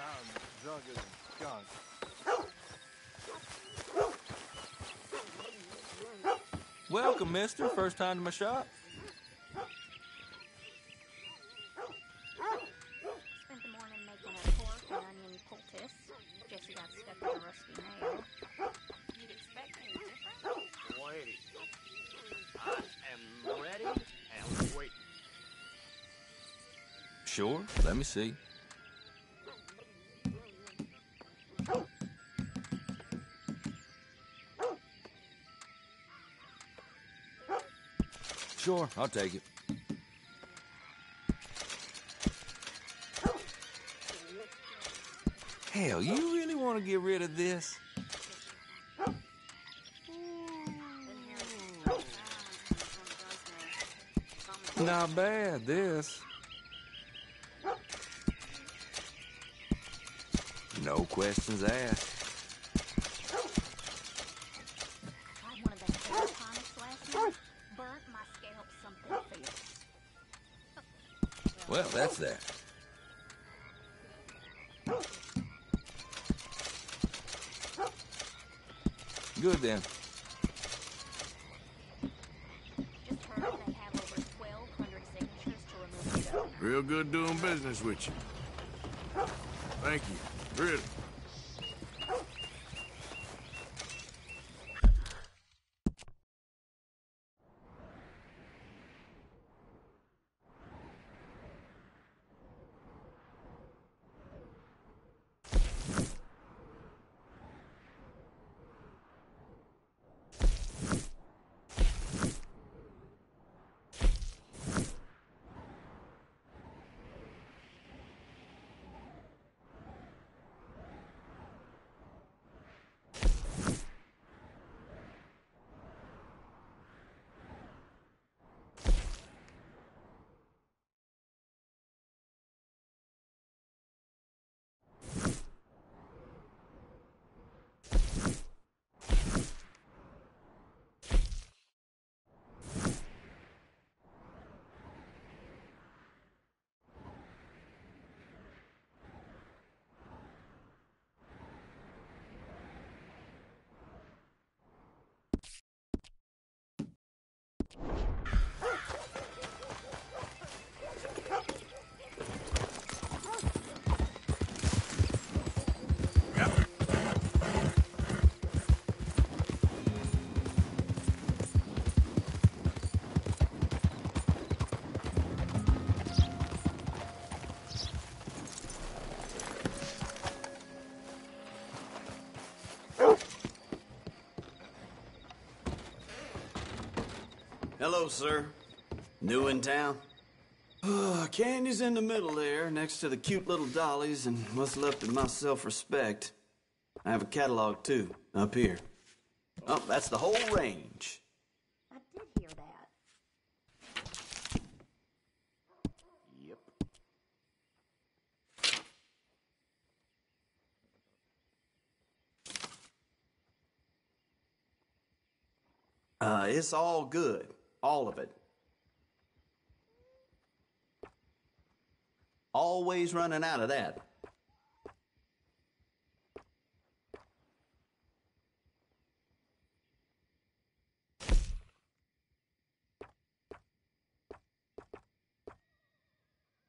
I'm drunk as a skunk. Welcome, mister. First time to my shop? Spent the morning making a pork and onion poultice. Jesse got stuck with a rusty nail. You'd expect anything different? Lady, I am ready and waiting. Sure. Let me see. Sure, I'll take it. Hell, you really want to get rid of this? Not bad, this. No questions asked. Tried one of them hair tonics last night. Burnt my scalp something fierce. Well, that's that. Good then. Just heard they have over 1,200 signatures to remove the governor. Real good doing business with you. Thank you. Really. Hello, sir. New in town? Candy's in the middle there, next to the cute little dollies and what's left of my self-respect. I have a catalog, too, up here. Oh, that's the whole range. I did hear that. Yep. It's all good. All of it. Always running out of that.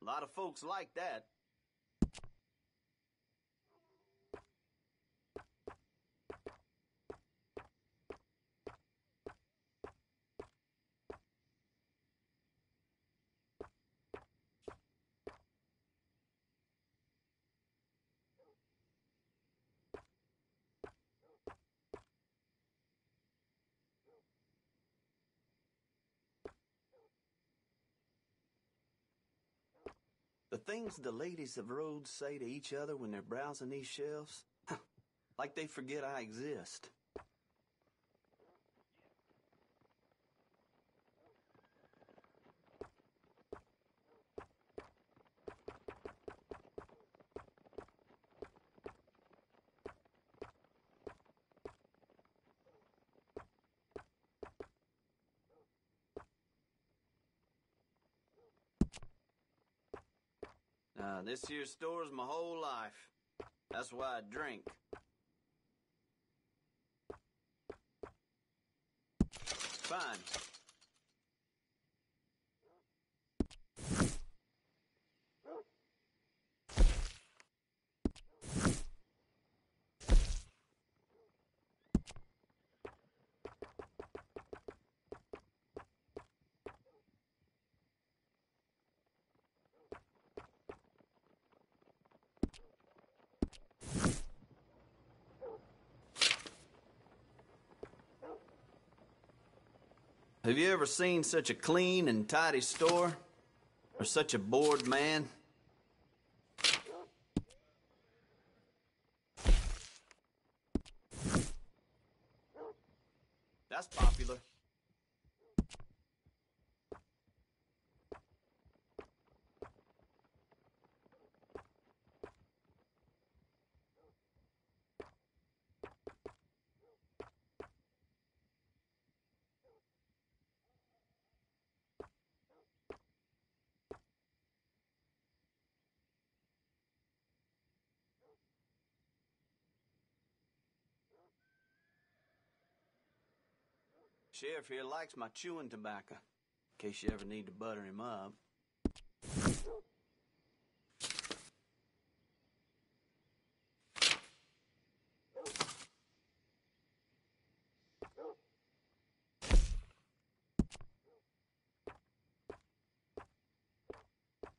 A lot of folks like that. The things the ladies of Rhodes say to each other when they're browsing these shelves, like they forget I exist. This here store's my whole life. That's why I drink. Fine. Have you ever seen such a clean and tidy store? Or such a bored man? That's popular. Sheriff here likes my chewing tobacco, in case you ever need to butter him up.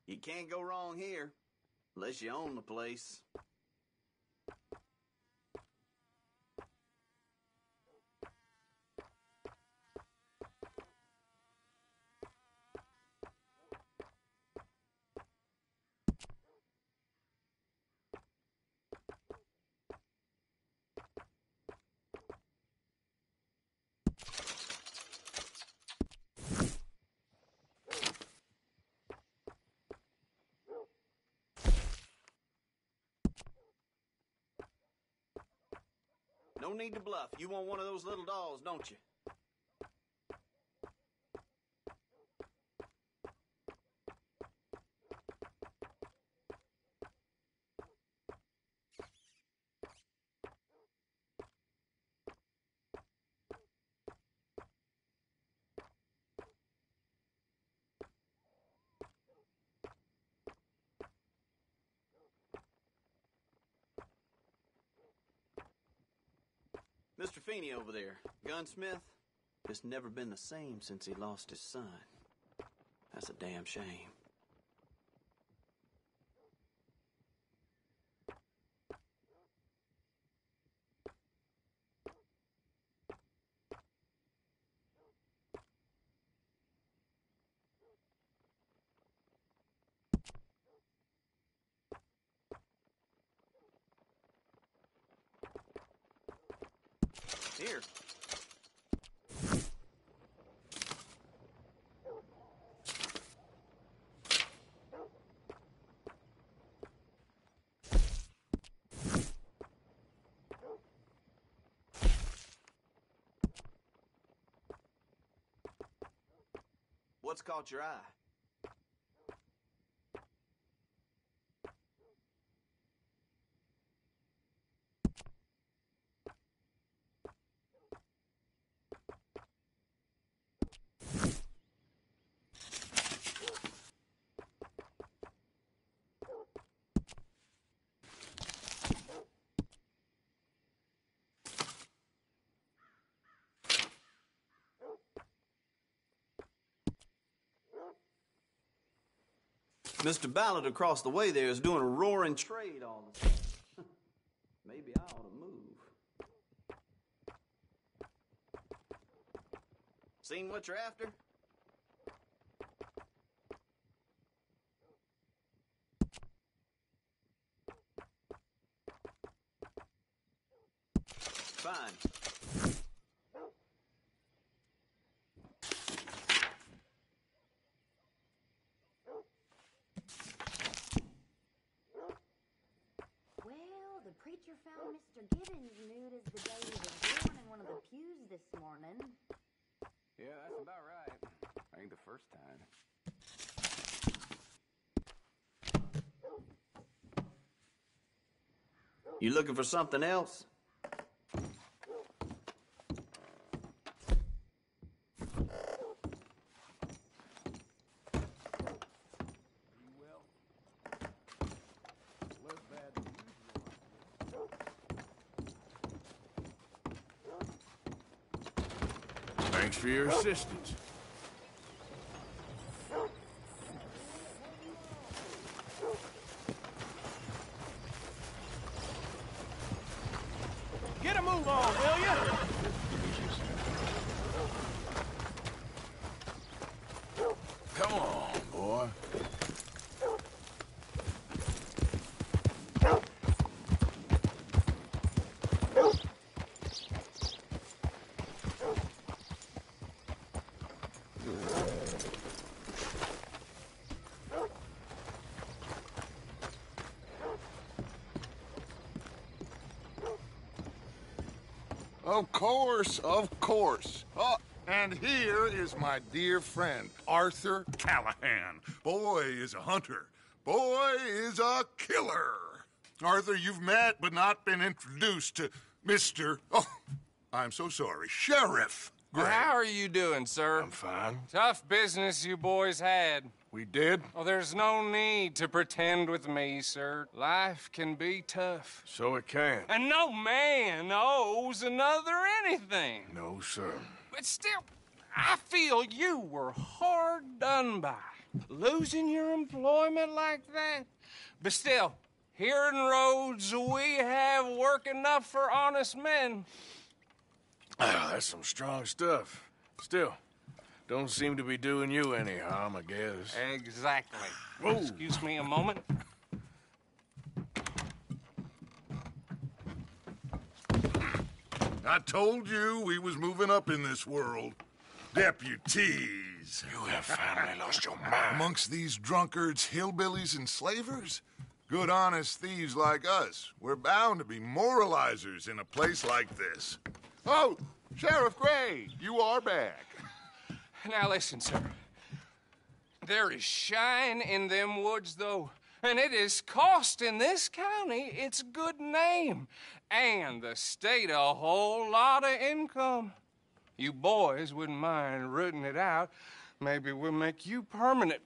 You can't go wrong here, unless you own the place. No need to bluff. You want one of those little dolls, don't you? Mr. Feeney over there, gunsmith, just never been the same since he lost his son. That's a damn shame. Here. What's caught your eye? Mr. Ballard across the way there is doing a roaring trade all the time. Maybe I ought to move. Seen what you're after? Fine. The preacher found Mr. Gibbons nude as the day he was born in one of the pews this morning. Yeah, that's about right. Ain't the first time. You looking for something else? Thanks for your assistance. Get a move on, will you? Come on, boy. Of course, of course. Oh, and here is my dear friend, Arthur Callahan. Boy is a hunter. Boy is a killer. Arthur, you've met but not been introduced to Mr. Oh, I'm so sorry, Sheriff Gray. How are you doing, sir? I'm fine. Tough business you boys had. We did? Oh, there's no need to pretend with me, sir. Life can be tough. So it can. And no man owes another anything. No, sir. But still, I feel you were hard done by. Losing your employment like that. But still, here in Rhodes, we have work enough for honest men. Ah, that's some strong stuff. Still, don't seem to be doing you any harm, I guess. Exactly. Whoa. Excuse me a moment. I told you we was moving up in this world. Deputies. You have finally lost your mind. Amongst these drunkards, hillbillies, and slavers? Good, honest thieves like us. We're bound to be moralizers in a place like this. Oh, Sheriff Gray, you are back. Now listen, sir. There is shine in them woods, though, and it is costing this county its good name and the state a whole lot of income. You boys wouldn't mind rooting it out. Maybe we'll make you permanent.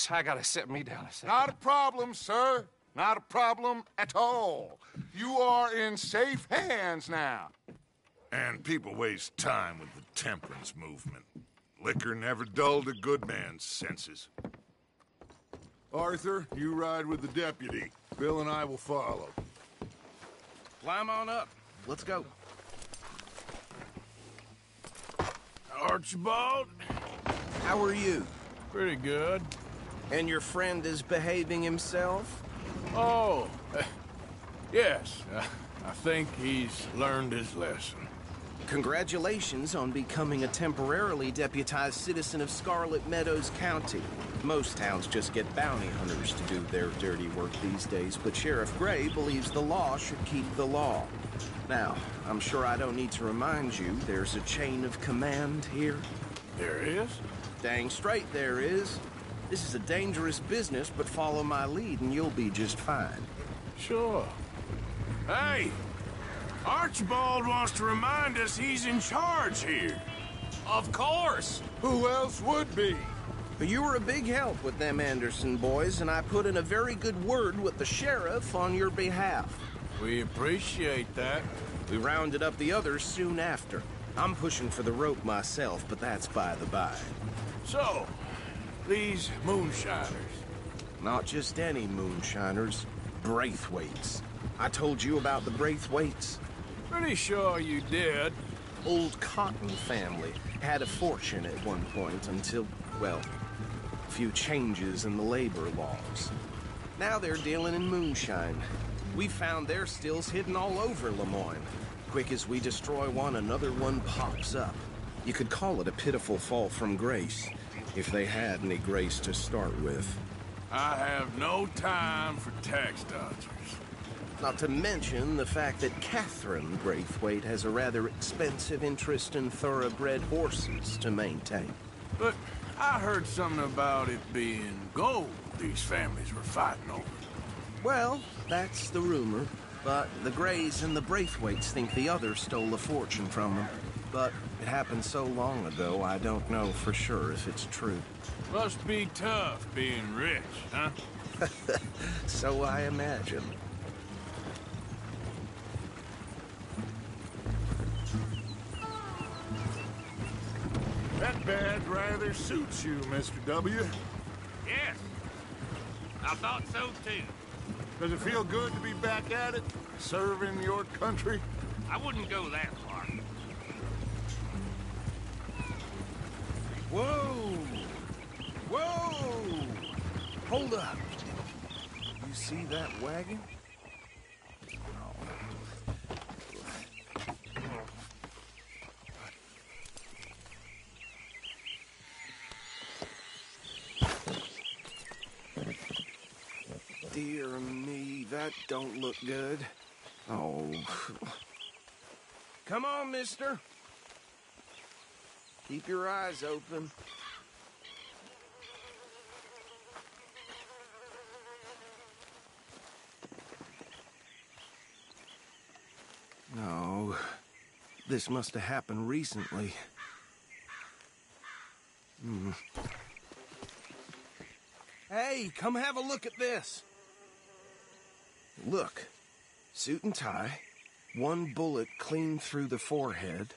I gotta set me down a second. Not a problem, sir. Not a problem at all. You are in safe hands now. And people waste time with the temperance movement. Liquor never dulled a good man's senses. Arthur, you ride with the deputy. Bill and I will follow. Climb on up. Let's go. Archibald? How are you? Pretty good. And your friend is behaving himself? Oh, yes. I think he's learned his lesson. Congratulations on becoming a temporarily deputized citizen of Scarlet Meadows County. Most towns just get bounty hunters to do their dirty work these days, but Sheriff Gray believes the law should keep the law. Now, I'm sure I don't need to remind you there's a chain of command here. There is? Dang straight there is. This is a dangerous business, but follow my lead and you'll be just fine. Sure. Hey! Archibald wants to remind us he's in charge here. Of course. Who else would be? You were a big help with them Anderson boys, and I put in a very good word with the sheriff on your behalf. We appreciate that. We rounded up the others soon after. I'm pushing for the rope myself, but that's by the by. So, these moonshiners. Not just any moonshiners, Braithwaites. I told you about the Braithwaites. Pretty sure you did. Old Cotton family had a fortune at one point until, well, a few changes in the labor laws. Now they're dealing in moonshine. We found their stills hidden all over Lemoyne. Quick as we destroy one, another one pops up. You could call it a pitiful fall from grace, if they had any grace to start with. I have no time for tax dodgers. Not to mention the fact that Catherine Braithwaite has a rather expensive interest in thoroughbred horses to maintain. But I heard something about it being gold these families were fighting over. Well, that's the rumor. But the Greys and the Braithwaites think the others stole a fortune from them. But it happened so long ago, I don't know for sure if it's true. Must be tough being rich, huh? So I imagine. That badge rather suits you, Mr. W. Yes. I thought so, too. Does it feel good to be back at it? Serving your country? I wouldn't go that far. Whoa! Whoa! Hold up. You see that wagon? Dear me, that don't look good. Oh. Come on, mister. Keep your eyes open. No. This must have happened recently. Hey, come have a look at this. Look. Suit and tie. One bullet clean through the forehead.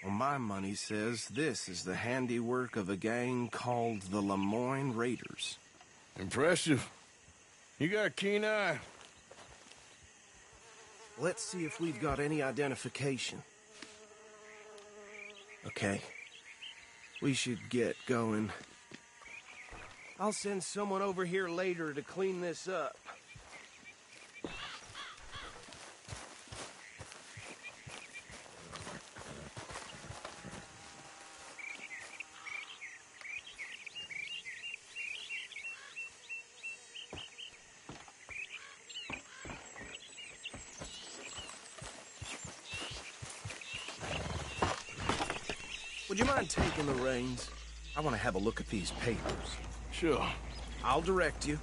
Well, my money says this is the handiwork of a gang called the Lemoyne Raiders. Impressive. You got a keen eye. Let's see if we've got any identification. Okay. We should get going. I'll send someone over here later to clean this up. Would you mind taking the reins? I want to have a look at these papers. Sure. I'll direct you.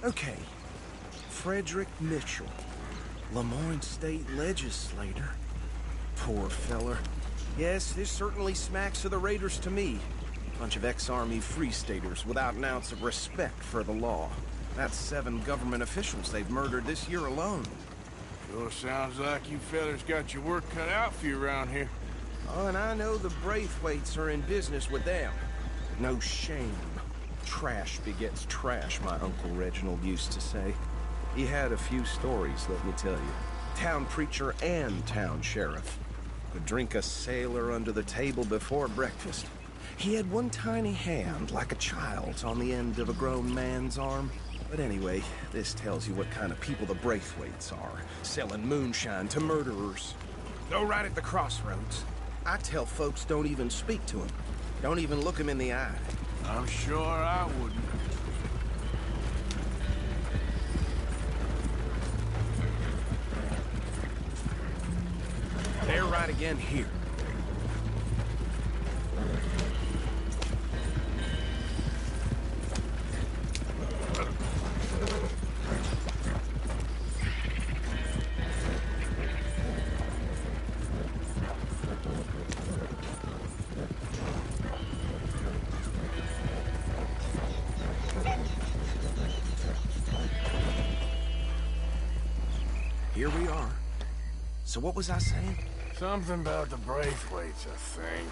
Okay. Frederick Mitchell, Lemoyne State Legislator. Poor feller. Yes, this certainly smacks of the Raiders to me. Bunch of ex-Army Free Staters without an ounce of respect for the law. That's 7 government officials they've murdered this year alone. Sure sounds like you fellas got your work cut out for you around here. Oh, and I know the Braithwaites are in business with them. No shame. Trash begets trash, my Uncle Reginald used to say. He had a few stories, let me tell you. Town preacher and town sheriff. Could drink a sailor under the table before breakfast. He had one tiny hand, like a child's, on the end of a grown man's arm. But anyway, this tells you what kind of people the Braithwaites are. Selling moonshine to murderers. Go right at the crossroads. I tell folks don't even speak to him. Don't even look him in the eye. I'm sure I wouldn't. They're right again here. Here we are. So what was I saying? Something about the Braithwaites, I think.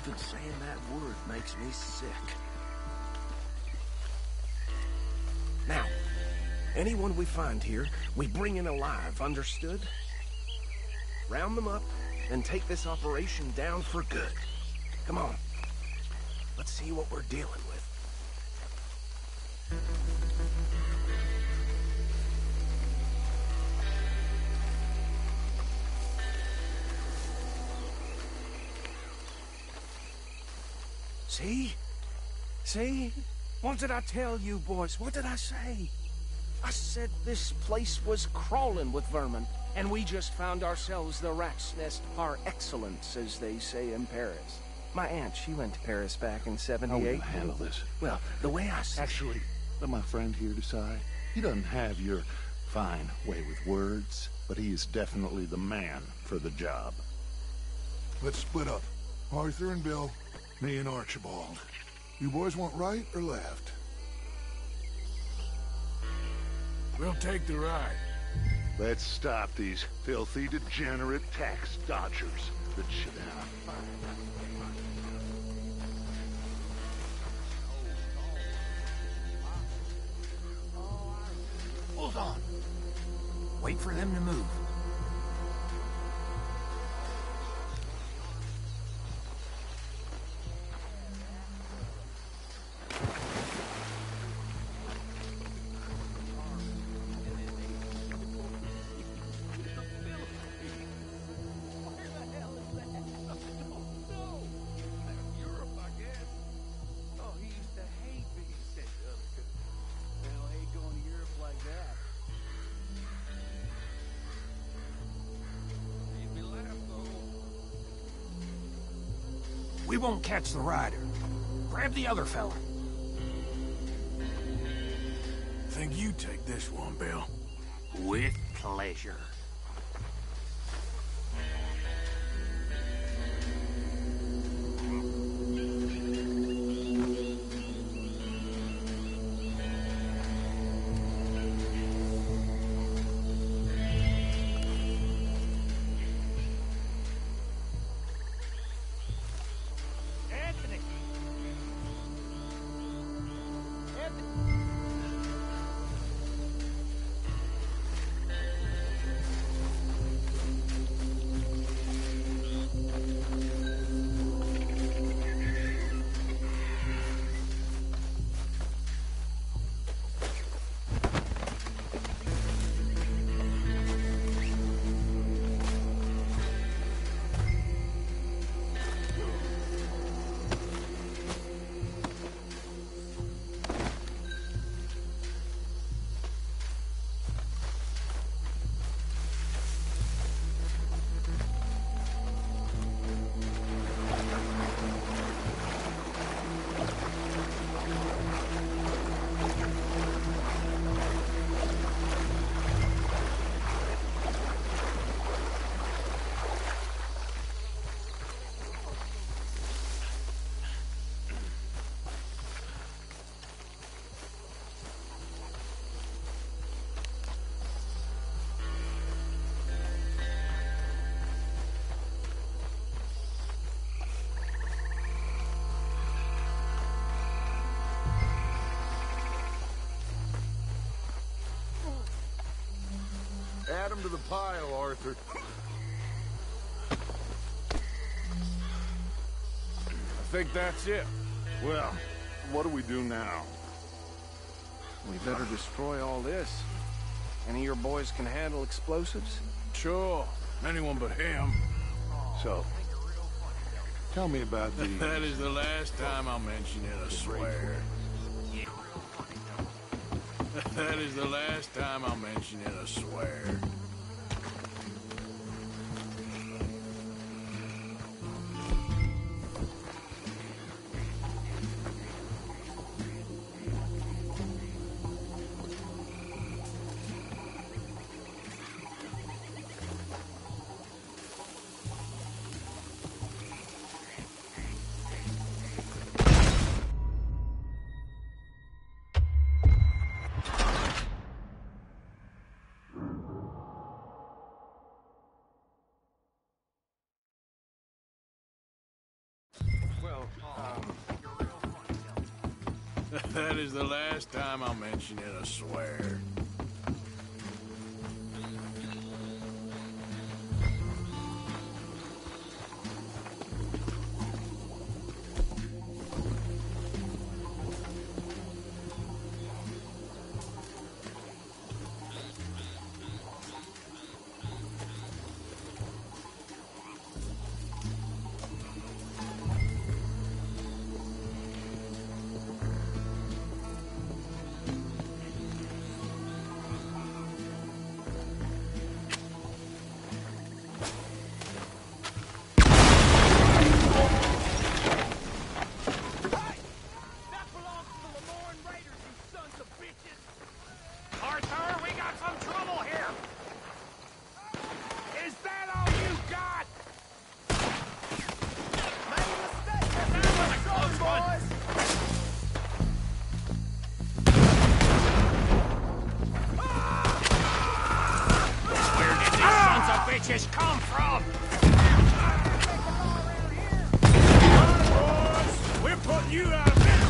Even saying that word makes me sick. Now, anyone we find here, we bring in alive, understood? Round them up, and take this operation down for good. Come on. Let's see what we're dealing with. See? See? What did I tell you, boys? What did I say? I said this place was crawling with vermin, and we just found ourselves the rat's nest par excellence, as they say in Paris. My aunt, she went to Paris back in '78. How will you handle this? Well, the way I said... Actually, let my friend here decide. He doesn't have your Fine way with words, but he is definitely the man for the job. Let's split up. Arthur and Bill, me and Archibald. You boys want right or left? We'll take the ride. Let's stop these filthy, degenerate tax dodgers that should have. Hold on. Wait for them to move. We won't catch the rider. Grab the other fella. Think you take this one, Bill. With pleasure. Add him to the pile, Arthur. I think that's it. Well, what do we do now? We better destroy all this. Any of your boys can handle explosives? Sure. Anyone but him. So, tell me about the... That is the last time I'll mention it, I swear. That is the last time I'll mention it, I swear. That is the last time I'll mention it, I swear. bitches come from? Boys, we're putting you out of business.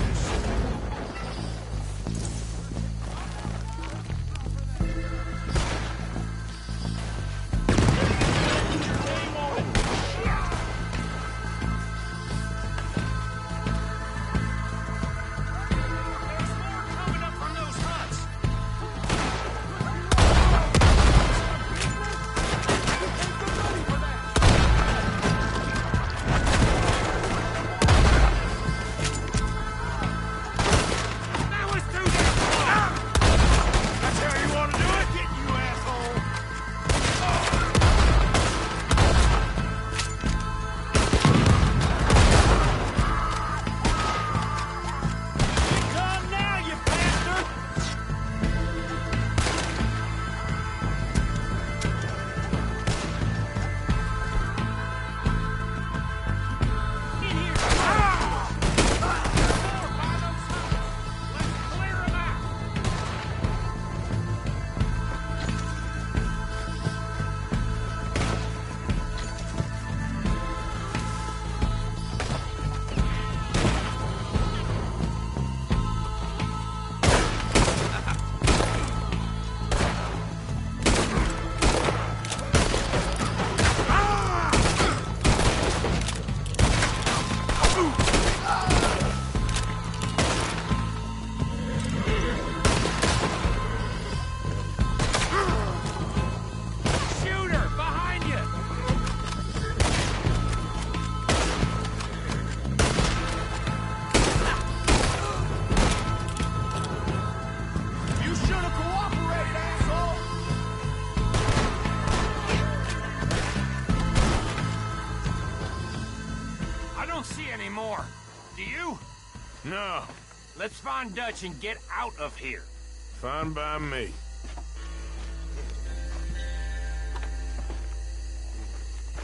No. Let's find Dutch and get out of here. Fine by me.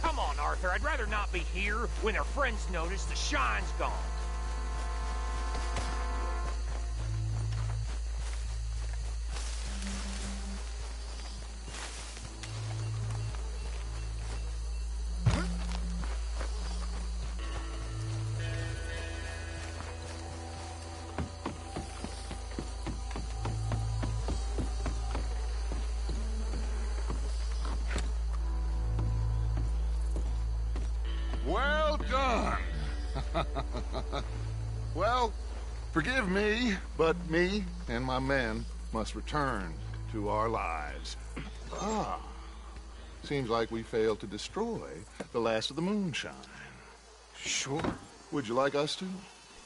Come on, Arthur. I'd rather not be here when their friends notice the shine's gone. Well done. Well, forgive me, but me and my men must return to our lives. Ah, seems like we failed to destroy the last of the moonshine. Sure. Would you like us to?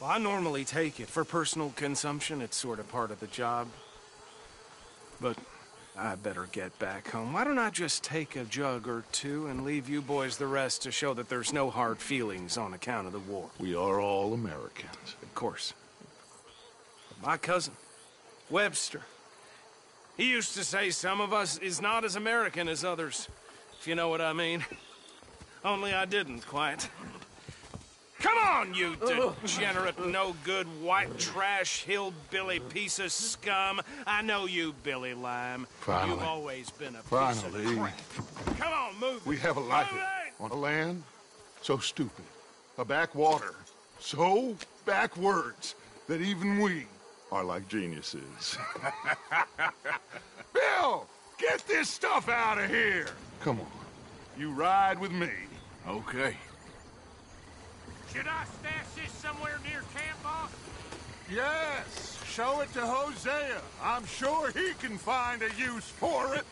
Well, I normally take it. For personal consumption, it's sort of part of the job. But I better get back home. Why don't I just take a jug or two and leave you boys the rest to show that there's no hard feelings on account of the war? We are all Americans. Of course. My cousin, Webster, he used to say some of us is not as American as others, if you know what I mean. Only I didn't quite. Come on, you degenerate, no-good, white trash, hillbilly piece of scum. I know you, Billy Lime. Finally. You've always been a piece Finally. of crap. Come on, move We it. have a life Move it. on a land so stupid, a backwater so backwards that even we are like geniuses. Bill, get this stuff out of here. Come on, you ride with me. Okay. Should I stash this somewhere near camp, boss? Yes, show it to Hosea. I'm sure he can find a use for it.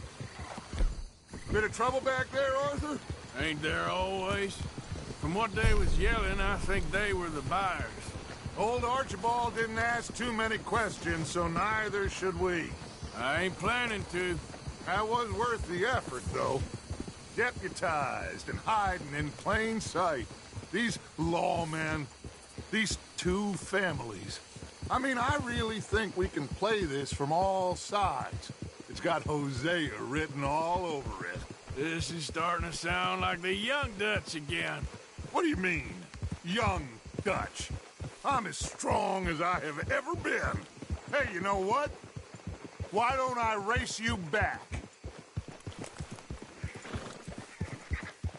Bit of trouble back there, Arthur? Ain't there always? From what they was yelling, I think they were the buyers. Old Archibald didn't ask too many questions, so neither should we. I ain't planning to. That was worth the effort, though. Deputized and hiding in plain sight. These lawmen, these two families. I mean, I really think we can play this from all sides. It's got Hosea written all over it. This is starting to sound like the young Dutch again. What do you mean, young Dutch? I'm as strong as I have ever been. Hey, you know what? Why don't I race you back?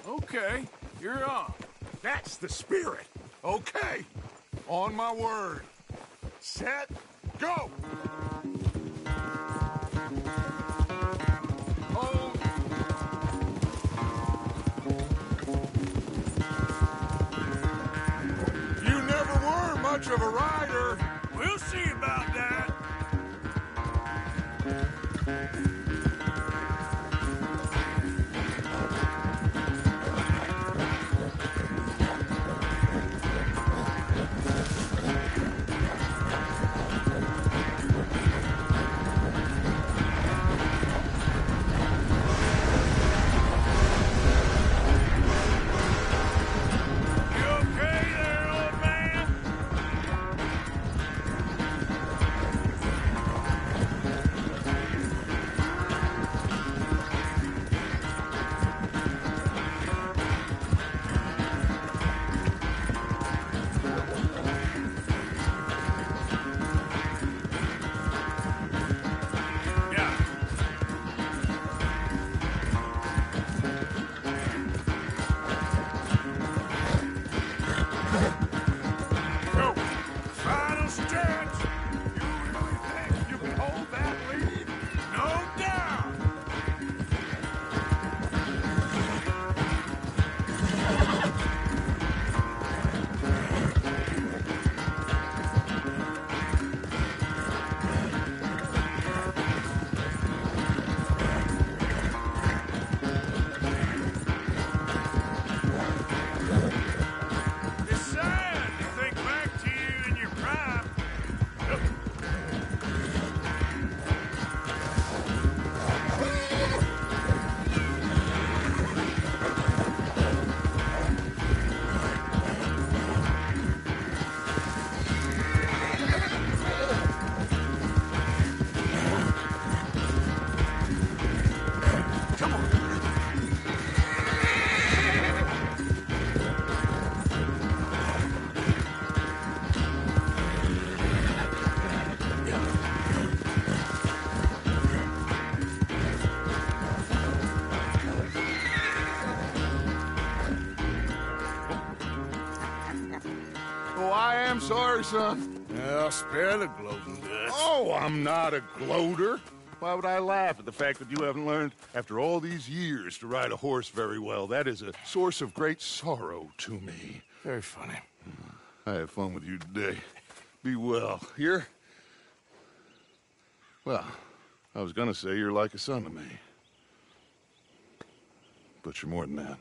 Okay, you're on. That's the spirit. Okay, on my word. Set, go! Hold. You never were much of a rider. We'll see about that. Oh, I am sorry, son. Well, spare the gloating, Dutch. Oh, I'm not a gloater. Why would I laugh at the fact that you haven't learned, after all these years, to ride a horse very well? That is a source of great sorrow to me. Very funny. I had fun with you today. Be well. Here? Well, I was gonna say you're like a son to me. But you're more than that.